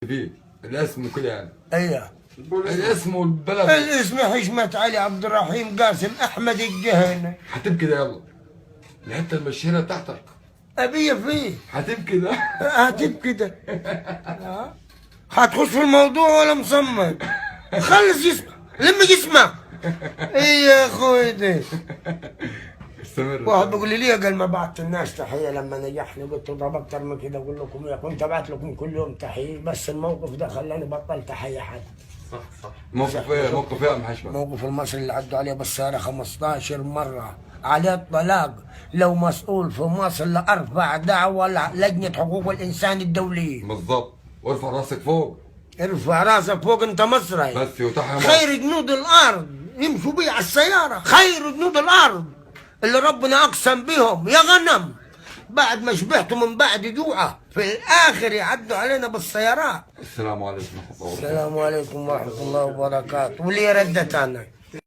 فيه الاسم كده يعني. ايوه الاسم والبلد. الاسم حشمة علي عبد الرحيم قاسم احمد الجهني. هتبكي ده يلا. الحته المشهيره بتاعتك. ابي فيه. هتبكي ده. هتبكي ده. هتخش في الموضوع ولا مصمم؟ خلص جسمك، لم جسمك. ايه يا اخوي ده؟ استمر. واحد بيقول لي ليه؟ قال ما بعت الناس تحيه لما نجحني. قلت له طب اكتر من كده اقول لكم ايه؟ كنت ابعت لكم كل يوم تحيه، بس الموقف ده خلاني بطلت تحيه حد. صح. موقف ايه؟ موقف ايه يا عم حشمة؟ موقف المصري اللي عدوا عليه بالسيارة 15 مرة عليه الطلاق. لو مسؤول في مصر لأرفع دعوة لجنة حقوق الإنسان الدولية. بالظبط. وارفع راسك فوق. ارفع راسك فوق، أنت مصري. بس وتحيا مصر. خير جنود الأرض يمشوا بيه على السيارة، خير جنود الأرض اللي ربنا أقسم بهم يا غنم. بعد ما شبعتوا من بعد جوعة في الآخر يعدوا علينا بالسيارات. السلام عليكم ورحمة الله وبركاته. السلام عليكم ورحمة الله وبركاته. ولي ردت أنا